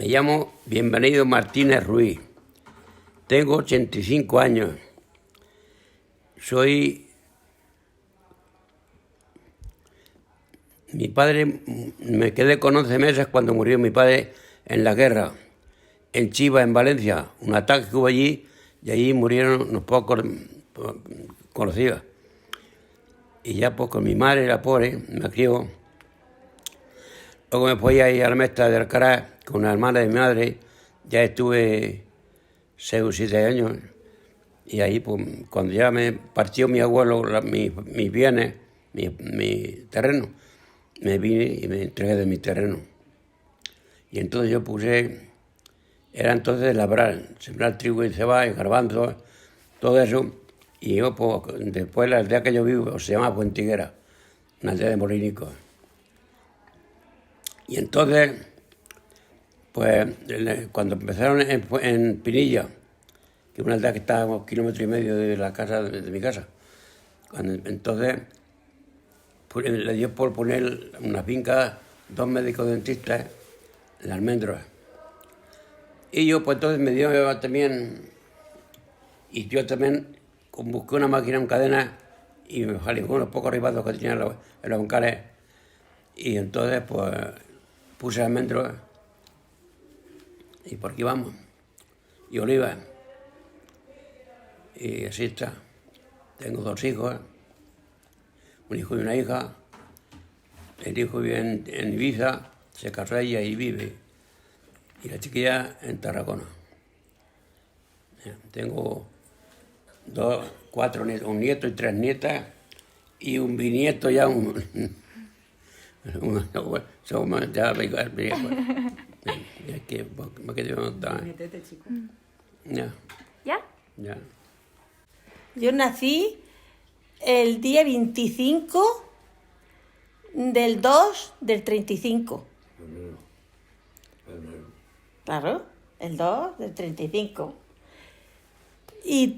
Me llamo Bienvenido Martínez Ruiz. Tengo 85 años. Mi padre, me quedé con 11 meses cuando murió mi padre en la guerra, en Chiva, en Valencia. Un ataque que hubo allí y allí murieron unos pocos conocidos. Y ya pues con mi madre, la pobre, me crió. Luego me fui ahí a la Mesta de Alcaraz con una hermana de mi madre. Ya estuve 6 o 7 años. Y ahí, pues, cuando ya me partió mi abuelo mis bienes, mi terreno, me vine y me entregué de mi terreno. Y entonces yo era entonces labrar, sembrar trigo y cebada y garbanzos, todo eso. Y yo, pues, después la aldea que yo vivo se llama Fuentiguera, una aldea de Molinicos. Y entonces, pues, cuando empezaron en Pinilla, que es una aldea que está a 1,5 kilómetros de la casa, de mi casa, entonces le dio por poner una finca, 2 médicos dentistas en Almendros. Y yo, pues entonces me dio también, y yo también busqué una máquina en cadena y me salí con unos pocos ribados que tenía en los bancales. Y entonces, pues, puse almendros y por aquí vamos. Y olivas. Y así está. Tengo 2 hijos, un hijo y una hija. El hijo vive en Ibiza, se casó ella y vive. Y la chiquilla en Tarragona. Tengo 4 nietos, un nieto y 3 nietas, y un bisnieto ya, ya es que me quedé montado. Ya. ¿Ya? Ya. Yo nací el día 25 del 2 del 35. Claro, el 2 del 35. Y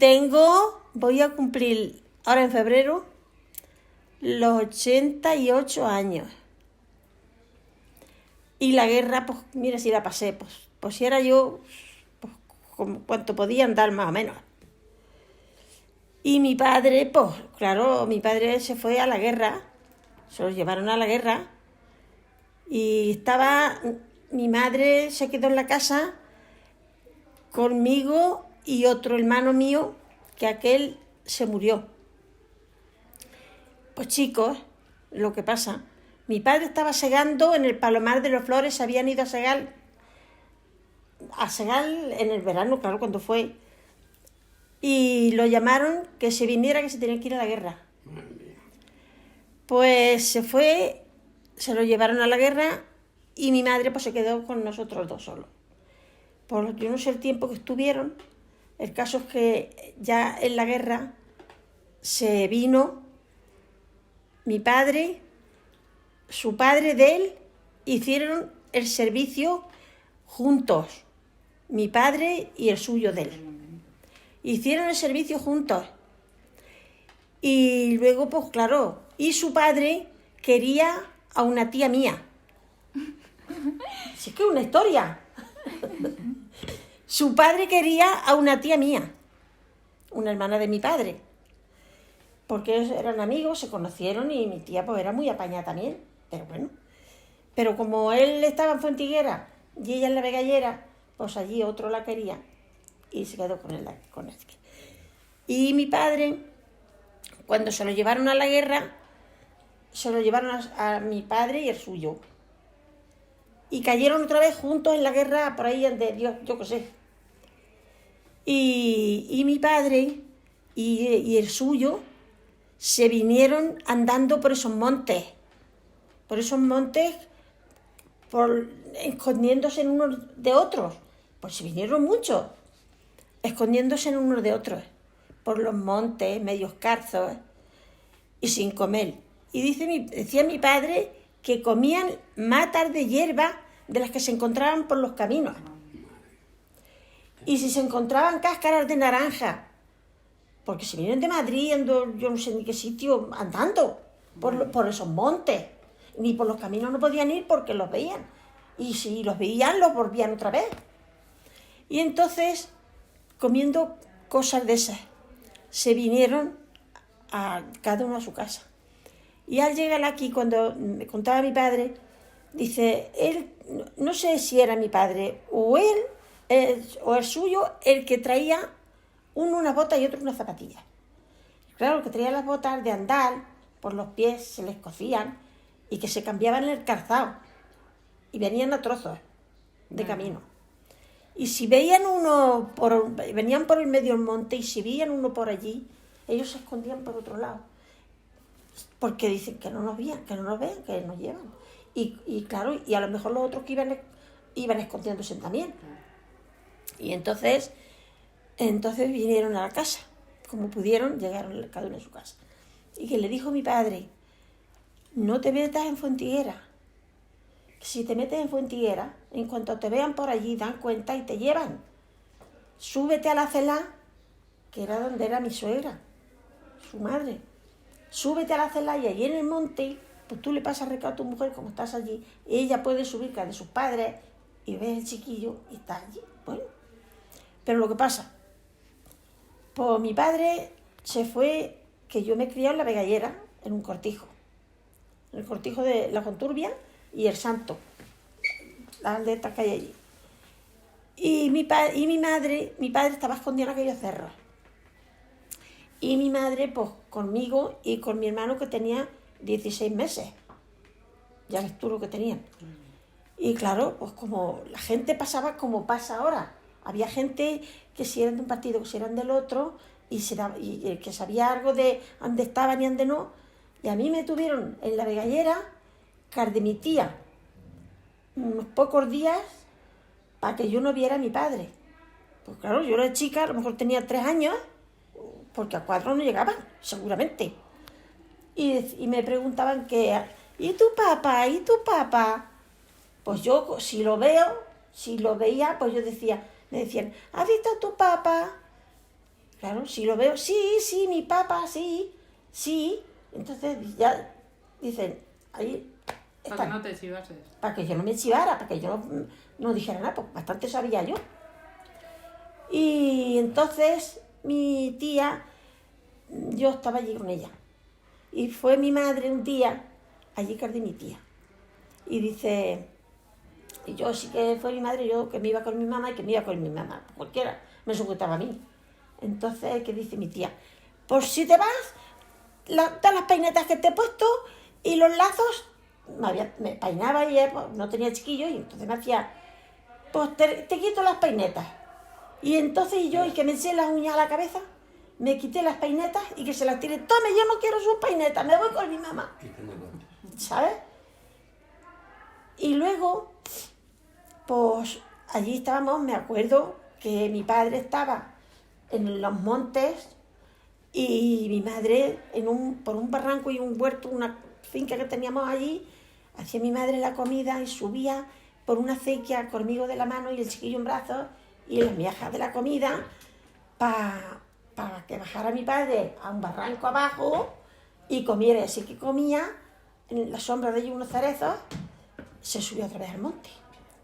voy a cumplir ahora en febrero los 88 años. Y la guerra, pues mira si la pasé, pues si era yo, pues como cuanto podía andar más o menos. Y mi padre, pues claro, mi padre se fue a la guerra, se lo llevaron a la guerra y mi madre se quedó en la casa conmigo y otro hermano mío, que aquel se murió. Pues chicos, lo que pasa, mi padre estaba segando en el Palomar de los Flores, se habían ido a segar en el verano, claro, cuando fue. Y lo llamaron que se viniera, que se tenía que ir a la guerra. Pues se fue, se lo llevaron a la guerra y mi madre pues se quedó con nosotros 2 solos. Por yo no sé el tiempo que estuvieron, el caso es que ya en la guerra se vino mi padre, su padre de él, hicieron el servicio juntos, mi padre y el suyo de él. Hicieron el servicio juntos. Y luego, pues claro, y su padre quería a una tía mía. Si es que es una historia. Su padre quería a una tía mía, una hermana de mi padre. Porque ellos eran amigos, se conocieron y mi tía pues era muy apañada también. Pero bueno. Pero como él estaba en Fuentiguera y ella en la Vegallera, pues allí otro la quería. Y se quedó con él. Y mi padre, cuando se lo llevaron a la guerra, se lo llevaron a mi padre y el suyo. Y cayeron otra vez juntos en la guerra, por ahí de Dios, yo qué sé. Y mi padre y el suyo se vinieron andando por esos montes. Escondiéndose en unos de otros. Pues se vinieron muchos. Escondiéndose en unos de otros, por los montes, medios carzos, y sin comer. Y decía mi padre que comían matas de hierba de las que se encontraban por los caminos. Y si se encontraban cáscaras de naranja, porque se vinieron de Madrid, yo no sé ni qué sitio, andando por esos montes. Ni por los caminos no podían ir porque los veían. y si los veían, los volvían otra vez. Y entonces, comiendo cosas de esas, se vinieron a cada uno a su casa. Y al llegar aquí, cuando me contaba mi padre, dice, él, no sé si era mi padre o él, o el suyo, el que traía uno unas botas y otro unas zapatillas. Claro, el que traía las botas de andar, por los pies se les cosían y que se cambiaban en el calzado y venían a trozos de camino. Y si veían uno, venían por el medio del monte y si veían uno por allí, ellos se escondían por otro lado. Porque dicen que no nos vean, que nos llevan. Y claro, y a lo mejor los otros que iban escondiéndose también. Y entonces vinieron a la casa. Como pudieron, llegaron cada uno a su casa. Y que le dijo mi padre, no te metas en Fuentiguera. Si te metes en Fuentiguera, en cuanto te vean por allí, dan cuenta y te llevan. Súbete a la celá, que era donde era mi suegra, su madre. Súbete a la celá y allí en el monte, pues tú le pasas recado a tu mujer como estás allí. Ella puede subir que de sus padres y ves el chiquillo y está allí. Bueno, pero lo que pasa, pues mi padre se fue, que yo me crié en la Vegallera, en un cortijo. En el cortijo de la Conturbia y el Santo, la aldea que hay allí. Y mi padre estaba escondido en aquellos cerros. Y mi madre, pues conmigo y con mi hermano que tenía 16 meses. Ya ves tú lo que tenían. Y claro, pues como la gente pasaba como pasa ahora. Había gente que si eran de un partido, que si eran del otro, y que sabía algo de dónde estaban y dónde no. Y a mí me tuvieron en la Vegallera, de mi tía, unos pocos días para que yo no viera a mi padre. Pues claro, yo era chica, a lo mejor tenía 3 años, porque a 4 no llegaban, seguramente. Y me preguntaban ¿y tu papá? ¿Y tu papá? Pues yo, si lo veía, pues yo me decían, ¿has visto a tu papá? Claro, si lo veo, sí, mi papá, sí. Entonces ya dicen, ahí está. Para que no te chivases. Para que yo no me chivara, para que yo no dijera nada, pues bastante sabía yo. Y entonces mi tía, yo estaba allí con ella. Y fue mi madre un día, allí que de mi tía. Y dice, y yo sí que fue mi madre, yo que me iba con mi mamá y que me iba con mi mamá, cualquiera, me sujetaba a mí. Entonces, ¿qué dice mi tía? Pues si te vas, todas las peinetas que te he puesto y los lazos, me peinaba y pues, no tenía chiquillo y entonces me hacía, pues te quito las peinetas. Y entonces yo, y que me eché las uñas a la cabeza, me quité las peinetas y que se las tiré. Tome, yo no quiero sus peinetas, me voy con mi mamá. ¿Sabes? Y luego, pues allí estábamos, me acuerdo que mi padre estaba en los montes y mi madre por un barranco y un huerto, una finca que teníamos allí, hacía mi madre la comida y subía por una acequia conmigo de la mano y el chiquillo en brazos y las migajas de la comida para que bajara mi padre a un barranco abajo y comiera. Así que comía en la sombra de allí unos cerezos, se subió otra vez al monte,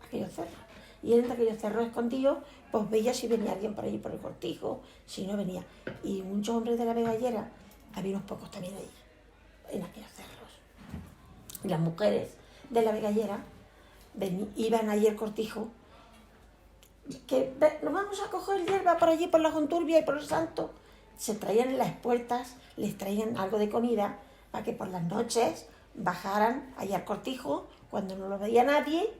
a aquellos cerros. Y en aquellos cerros escondidos, pues veía si venía alguien por allí por el cortijo, si no venía. Y muchos hombres de la Vegallera, había unos pocos también ahí, en aquellos cerros. Y las mujeres de la Vegallera iban allí al cortijo, que nos vamos a coger hierba por allí, por la Conturbia y por el Santo. Se traían en las puertas, les traían algo de comida, para que por las noches bajaran allá al cortijo, cuando no lo veía nadie,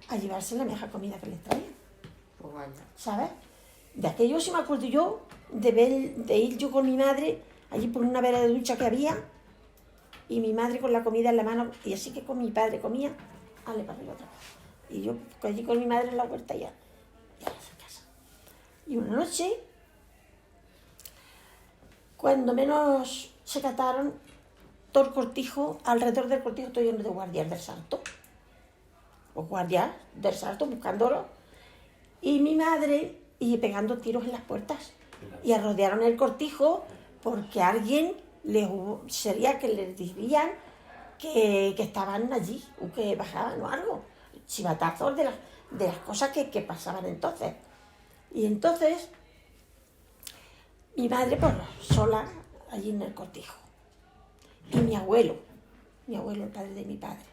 a llevarse la mejor comida que les traían. Pues vaya. ¿Sabes? De aquello sí me acuerdo yo, de ir yo con mi madre, allí por una vera de ducha que había, y mi madre con la comida en la mano, y así que con mi padre comía, para arriba otra vez. Y yo allí con mi madre en la huerta ya a casa. Y una noche, cuando menos se cataron, todo el cortijo, alrededor del cortijo, todo lleno de guardias del Salto. Los guardias del Salto buscándolo. Y mi madre, y pegando tiros en las puertas. Y rodearon el cortijo porque alguien sería que les dirían que estaban allí, o que bajaban o algo. chivatazos de las cosas que pasaban entonces. Y entonces, mi madre, pues, sola, allí en el cortijo. Y mi abuelo, el padre de mi padre,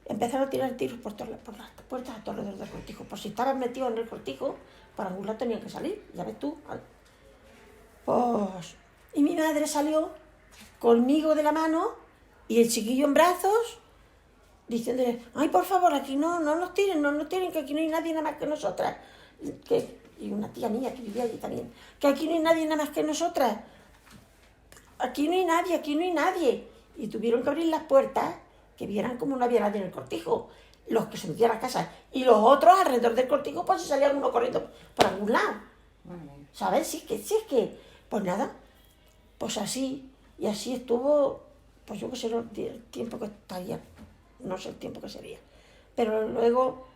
empezaron a tirar tiros por las puertas a todos los del cortijo. Por si estaban metidos en el cortijo, por algún lado tenían que salir, ya ves tú. Pues, y mi madre salió conmigo de la mano y el chiquillo en brazos, diciéndole, ay, por favor, aquí no nos tiren, que aquí no hay nadie nada más que nosotras. Y una tía mía que vivía allí también, que aquí no hay nadie nada más que nosotras. Aquí no hay nadie. Y tuvieron que abrir las puertas, que vieran como no había nadie en el cortijo, los que se metían a la casa. Y los otros alrededor del cortijo, pues se salían uno corriendo por algún lado. ¿Sabes? Si es que, pues nada, pues así, y así estuvo, pues yo que sé el tiempo que estaría, no sé el tiempo que sería. Pero luego,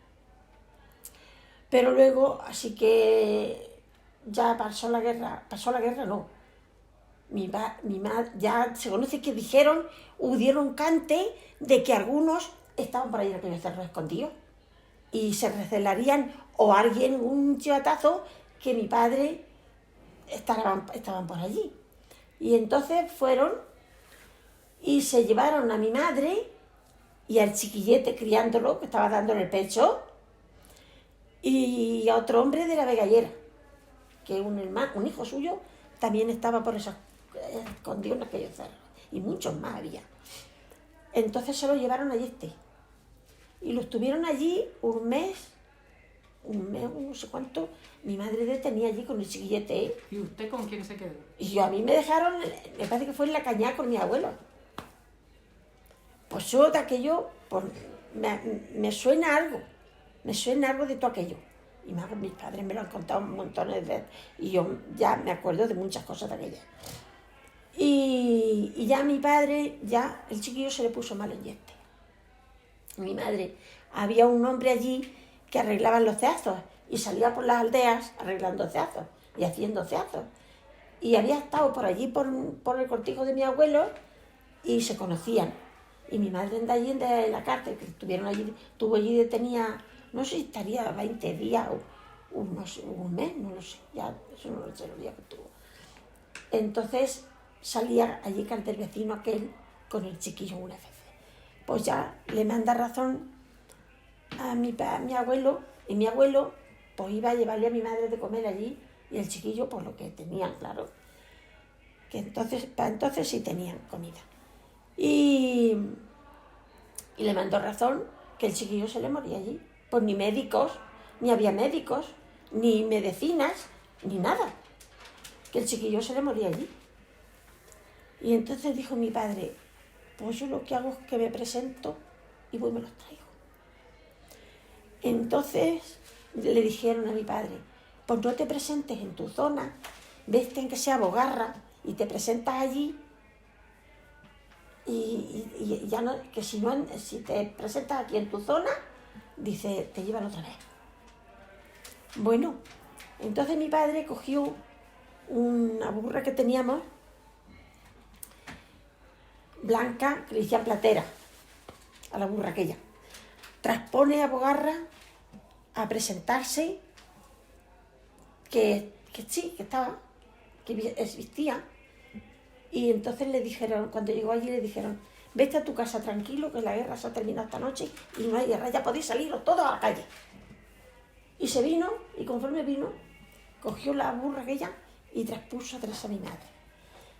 así que ya pasó la guerra no. Mi madre, ya se conoce que dieron cante de que algunos estaban por ahí en aquellos cerros escondidos y se recelarían o alguien, un chivatazo, que mi padre estaban por allí. Y entonces fueron y se llevaron a mi madre y al chiquillete criándolo, que estaba dándole el pecho, y a otro hombre de la Vegallera, que un hijo suyo también estaba por esos escondido en aquellos cerros, y muchos más había. Entonces se lo llevaron allí y lo estuvieron allí un mes, no sé cuánto. Mi madre tenía allí con el chiquillete. ¿Y usted con quién se quedó? Y a mí me dejaron, me parece que fue en la cañada con mi abuelo. Pues yo de aquello, pues, me suena algo de todo aquello. Y mis padres me lo han contado montones de veces y yo ya me acuerdo de muchas cosas de aquella. Y ya mi padre, el chiquillo se le puso mal en diente. Mi madre, había un hombre allí que arreglaba los ceazos y salía por las aldeas arreglando ceazos y haciendo ceazos. Y había estado por allí, por el cortijo de mi abuelo, y se conocían. Y mi madre anda allí en la cárcel, que estuvo allí detenida, no sé si estaría 20 días o un mes, no lo sé, ya eso no lo sé los días que estuvo. Entonces salía allí del vecino aquel con el chiquillo una vez. Pues ya le manda razón a mi abuelo, y mi abuelo pues iba a llevarle a mi madre de comer allí, y el chiquillo por lo que tenían, claro, que para entonces sí tenían comida. Y le mandó razón que el chiquillo se le moría allí. Pues ni médicos, ni había médicos, ni medicinas, ni nada. Que el chiquillo se le moría allí. Y entonces dijo mi padre, pues yo lo que hago es que me presento y voy y me los traigo. Entonces le dijeron a mi padre, pues no te presentes en tu zona, vete en que sea Bogarra y te presentas allí, y ya no, que si te presentas aquí en tu zona, dice, te llevan otra vez. Bueno, entonces mi padre cogió una burra que teníamos, blanca, que le decían platera, a la burra aquella. Transpone a Bogarra a presentarse, que sí, que estaba, que existía. Y entonces le dijeron, cuando llegó allí le dijeron, vete a tu casa tranquilo, que la guerra se ha terminado esta noche y no hay guerra, ya podéis saliros todos a la calle. Y se vino, y conforme vino, cogió la burra aquella y traspuso atrás a mi madre.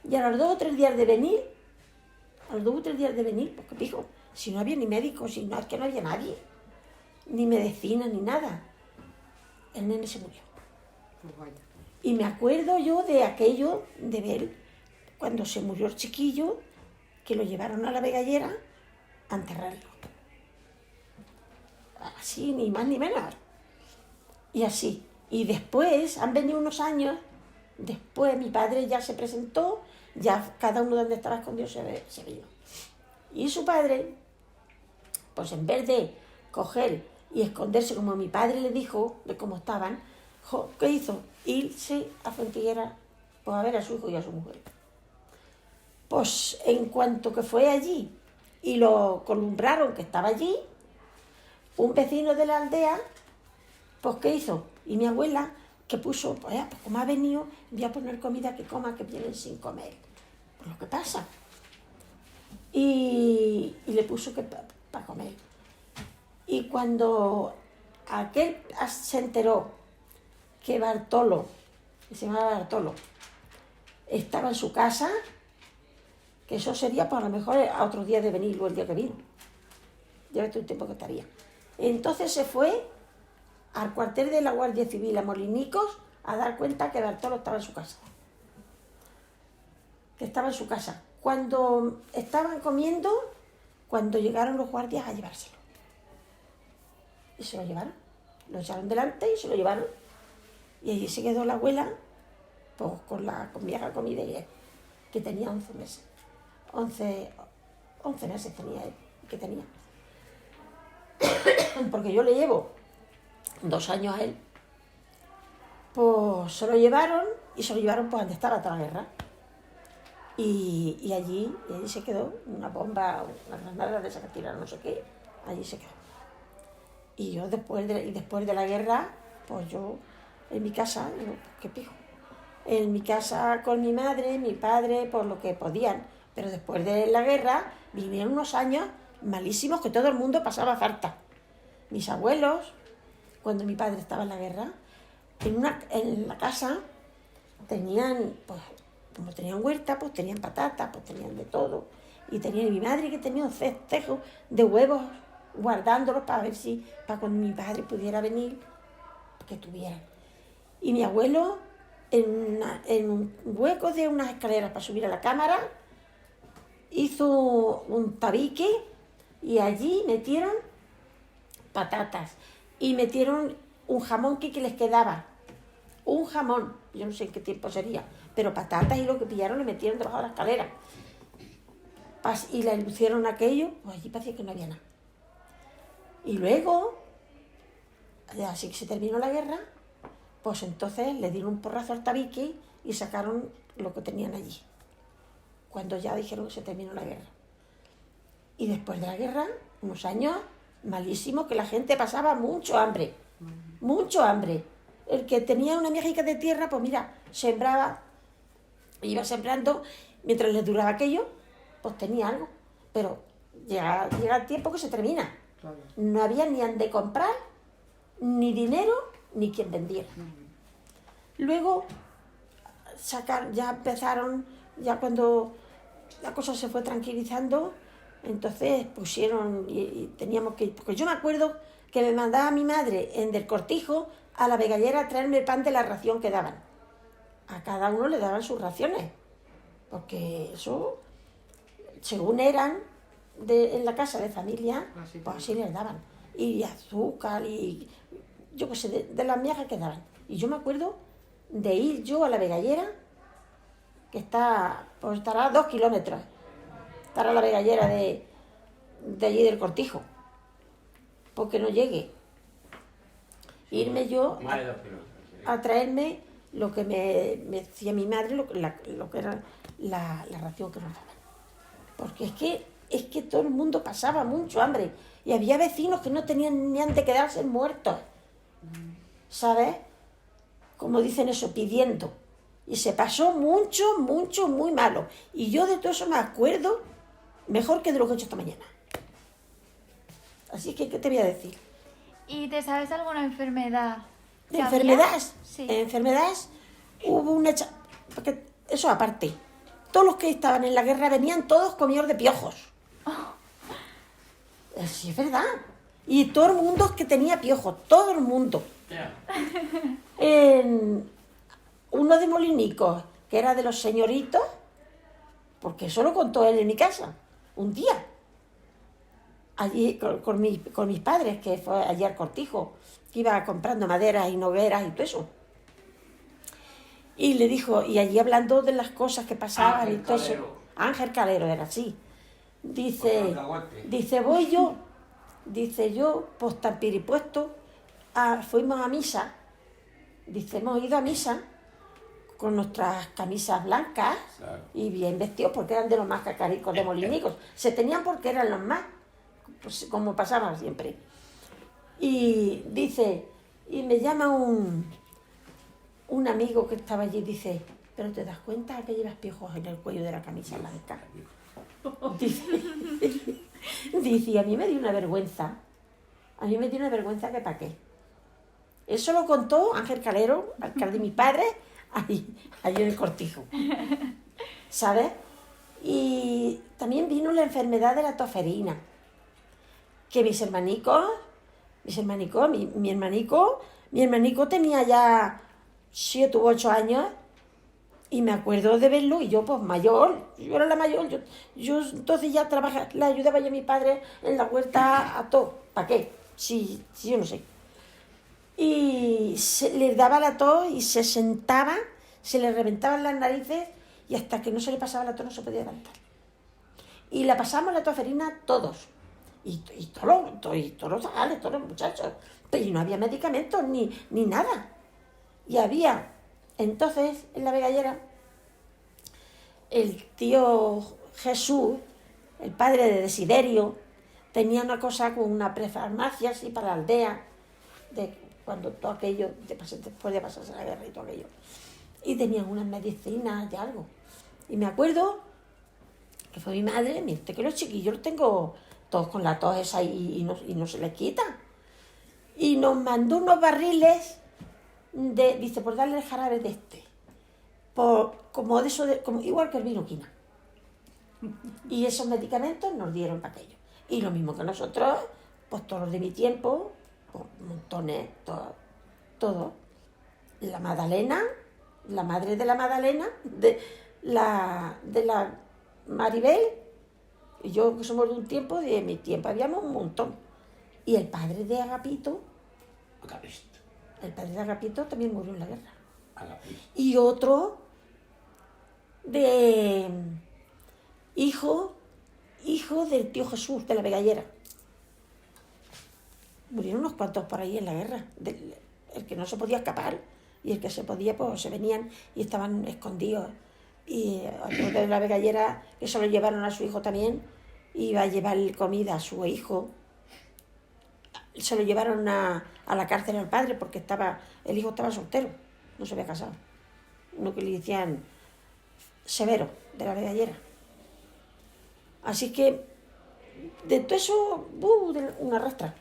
Y a los 2 o 3 días de venir, porque dijo, si no había ni médicos, si no, es que no había nadie, ni medicina, ni nada, el nene se murió. Y me acuerdo yo de aquello, de ver, cuando se murió el chiquillo, que lo llevaron a la Vegallera a enterrarlo. Así, ni más ni menos. Y así. Y después, han venido unos años, después mi padre ya se presentó, ya cada uno donde estaba escondido se vino. Y su padre, pues en vez de coger y esconderse como mi padre le dijo, de cómo estaban, ¿qué hizo? Irse a Fontiguera, pues a ver a su hijo y a su mujer. Pues en cuanto que fue allí y lo columbraron que estaba allí, un vecino de la aldea, pues ¿qué hizo? Y mi abuela, que puso, pues como ha venido, voy a poner comida que coma, que vienen sin comer. Pues lo que pasa. Y le puso que para comer. Y cuando aquel se enteró que Bartolo, que se llamaba Bartolo, estaba en su casa, que eso sería, pues a lo mejor a otro día de venir, o el día que vino. Lleva todo el tiempo que estaría. Entonces se fue al cuartel de la Guardia Civil a Molinicos a dar cuenta que Bartolo estaba en su casa. Que estaba en su casa. Cuando estaban comiendo, cuando llegaron los guardias a llevárselo. Y se lo llevaron. Lo echaron delante y se lo llevaron. Y allí se quedó la abuela, pues con vieja comida y él, que tenía 11 meses. 11 meses tenía él, que tenía. Porque yo le llevo 2 años a él. Pues se lo llevaron pues donde estaba toda la guerra. Y allí se quedó, una bomba, una granada de esa que tiraron, no sé qué, allí se quedó. Y yo después de la guerra, pues yo en mi casa, ¿qué pijo? En mi casa con mi madre, mi padre, por lo que podían. Pero después de la guerra vinieron unos años malísimos que todo el mundo pasaba falta. Mis abuelos, cuando mi padre estaba en la guerra, en la casa tenían, pues, como tenían huerta, pues tenían patatas, pues tenían de todo. Y tenía mi madre que tenía un cestejo de huevos guardándolos para ver si, para cuando mi padre pudiera venir, que tuvieran. Y mi abuelo, en un hueco de unas escaleras para subir a la cámara, hizo un tabique y allí metieron patatas y metieron un jamón que les quedaba. Un jamón, yo no sé en qué tiempo sería, pero patatas y lo que pillaron le metieron debajo de la escalera. Y le lucieron aquello, pues allí parecía que no había nada. Y luego, así que se terminó la guerra, pues entonces le dieron un porrazo al tabique y sacaron lo que tenían allí. Cuando ya dijeron que se terminó la guerra. Y después de la guerra, unos años malísimos, que la gente pasaba mucho hambre. Mucho hambre. El que tenía una miajica de tierra, pues mira, sembraba, iba sembrando, mientras le duraba aquello, pues tenía algo. Pero llega el tiempo que se termina. Claro. No había ni de comprar, ni dinero, ni quien vendiera. Luego, ya empezaron, ya cuando la cosa se fue tranquilizando, entonces pusieron, y teníamos que ir, porque yo me acuerdo que me mandaba mi madre en del Cortijo a la Begallera a traerme el pan de la ración que daban. A cada uno le daban sus raciones, porque eso, según eran en la casa de familia, pues así les daban. Y azúcar, y yo qué sé, de las miajas que daban. Y yo me acuerdo de ir yo a la Begallera, que pues estará a 2 kilómetros, estará la Begallera de allí del Cortijo, porque no llegue. Irme yo a traerme lo que me decía mi madre, lo que era la ración que nos daban. Porque es que todo el mundo pasaba mucho hambre y había vecinos que no tenían ni de quedarse muertos, ¿sabes? Como dicen eso, pidiendo. Y se pasó mucho, muy malo. Y yo de todo eso me acuerdo mejor que de lo que he hecho esta mañana. Así que, ¿qué te voy a decir? ¿Y te sabes alguna enfermedad? ¿De enfermedades? Sí. Enfermedades, hubo porque eso aparte. Todos los que estaban en la guerra venían todos comidos de piojos. Oh. Sí, es verdad. Y todo el mundo que tenía piojos, todo el mundo. Yeah. Uno de Molinicos, que era de los señoritos, porque eso lo contó él en mi casa, un día. Allí con mis padres, que fue allí al Cortijo, que iba comprando maderas y nogueras y todo eso. Y le dijo, y allí hablando de las cosas que pasaban Ángel y todo Calero. Eso. Ángel Calero era así. Dice, yo, pues tan piripuesto, fuimos a misa. Dice, hemos ido a misa con nuestras camisas blancas, claro, y bien vestidos, porque eran de los más cacaricos de Molinicos. Se tenían porque eran los más, pues, como pasaba siempre. Y dice, y me llama un amigo que estaba allí, dice, ¿pero te das cuenta que llevas piojos en el cuello de la camisa blanca? Dice, y a mí me dio una vergüenza. A mí me dio una vergüenza que pa' qué. Eso lo contó Ángel Calero, alcalde de mi padre, ahí en el Cortijo. ¿Sabes? Y también vino la enfermedad de la toferina. Que mi hermanico tenía ya 7 u 8 años. Y me acuerdo de verlo, y yo pues mayor, yo era la mayor, yo entonces ya trabajaba, le ayudaba yo a mi padre en la huerta a todo. ¿Para qué? Si yo no sé. Y le daba la tos y se sentaba, se le reventaban las narices y hasta que no se le pasaba la tos no se podía levantar. Y la pasamos la toferina todos. Y todos los zagales, todos los muchachos. Y no había medicamentos ni nada. Y había... Entonces, en la Vegallera, el tío Jesús, el padre de Desiderio, tenía una cosa con una prefarmacia así para la aldea, de cuando todo aquello, después de pasarse la guerra y todo aquello. Y tenían unas medicinas y algo. Y me acuerdo que fue mi madre, mire que los chiquillos los tengo todos con la tos esa y no se les quita. Y nos mandó unos barriles dice, por darle el jarabe de este, como igual que el vino quina. Y esos medicamentos nos dieron para aquello. Y lo mismo que nosotros, pues todos los de mi tiempo, pues montones, todo. La Magdalena, la madre de la Magdalena, de la Maribel, y yo que somos de un tiempo, de mi tiempo habíamos un montón. Y el padre de Agapito, el padre de Agapito también murió en la guerra. Y otro de hijo del tío Jesús de la Vegallera. Murieron unos cuantos por ahí en la guerra. El que no se podía escapar y el que se podía, pues se venían y estaban escondidos. Y otro de la Vegallera, que se lo llevaron a su hijo también, iba a llevar comida a su hijo. Se lo llevaron a la cárcel al padre porque el hijo estaba soltero, no se había casado. Uno que le decían Severo, de la Vegallera. Así que de todo eso, una rastra.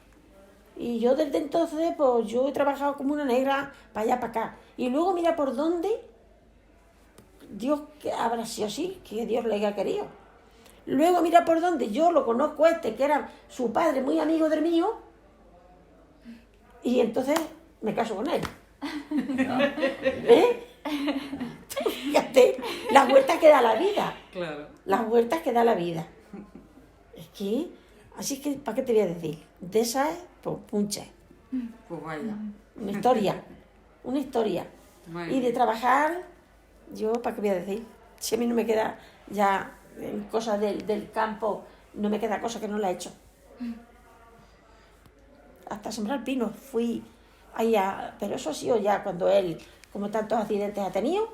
Y yo desde entonces, pues yo he trabajado como una negra para allá, para acá. Y luego mira por dónde Dios, que habrá sido así, que Dios le haya querido. Luego mira por dónde yo lo conozco que era su padre, muy amigo del mío, y entonces me caso con él. ¿Eh? Fíjate, las vueltas que da la vida. Claro. Las vueltas que da la vida. Es que, así que, ¿para qué te voy a decir? De esas, pues, punches. Pues vaya. Una historia. Muy Y bien. de trabajar, yo, ¿para qué voy a decir? Si a mí no me queda ya en cosas del campo, no me queda cosa que no la he hecho. Hasta sembrar pinos fui allá, pero eso ha sido ya cuando él, como tantos accidentes ha tenido,